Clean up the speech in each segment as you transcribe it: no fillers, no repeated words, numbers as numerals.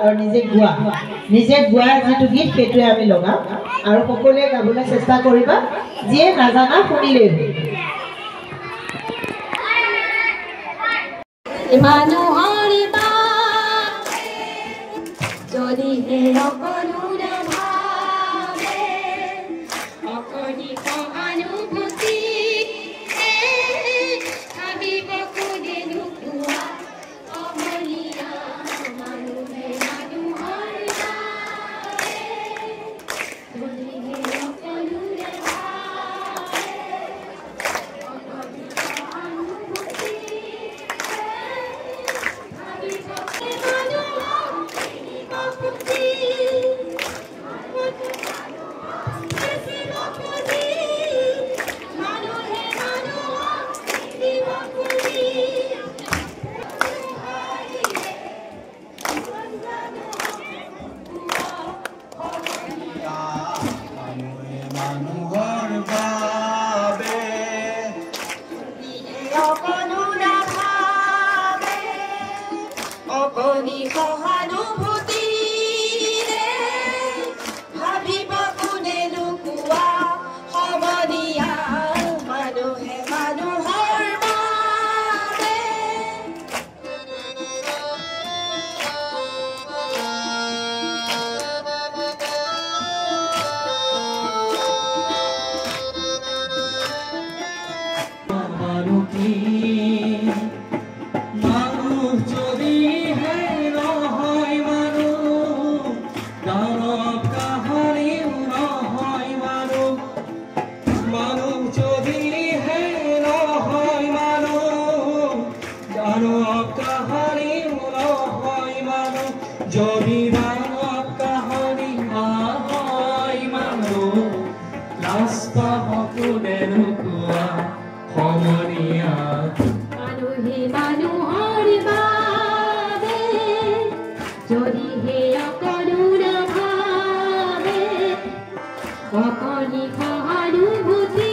আৰু নিজে গোৱা যিটো গীত সেইটোৱে আমি লগাম আৰু সকলোৱে গাবলৈ চেষ্টা কৰিবা যিয়ে নাজানা শুনিলেই মানুহৰ যদি সকলো নাভাবে অকণি সহানুভূতি ভাবিব কোনে নোপোৱা অমলীয়া মানুহে মানুহৰ যদি সকলো নাভাবে অকণি সহানুভূতি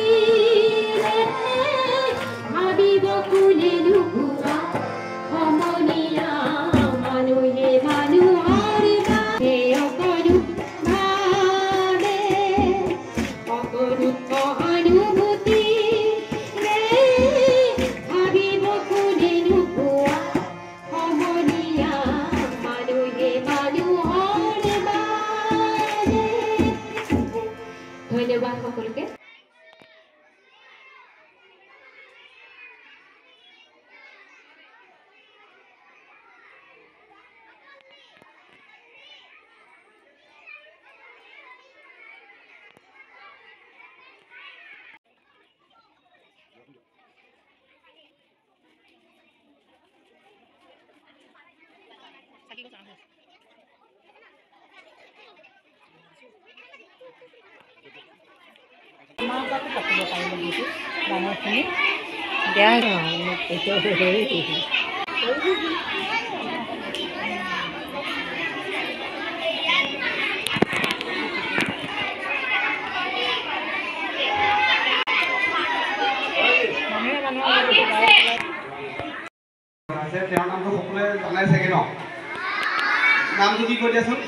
নামটো কি কৈ দিয়াচোন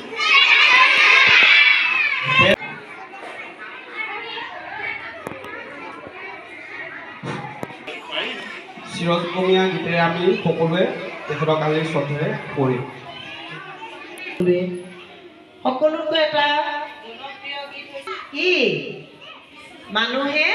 চিৰজীৱনীয়া গীতেৰে আমি সকলোৱে তেখেতক আমি শ্ৰদ্ধাৰে কৰিম সকলোতকৈ এটা জনপ্ৰিয় গীত হৈছে কি মানুহে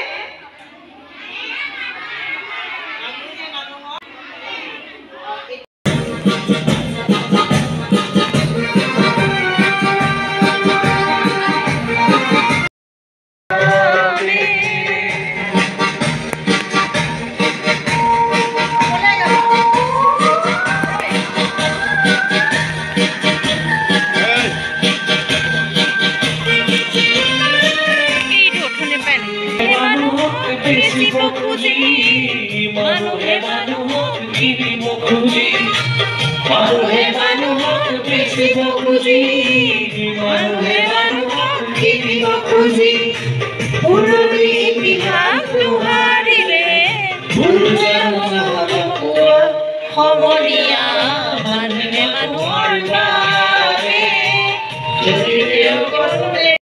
সমনীয়া মানুহে মানুহৰ কেউ কষ্ট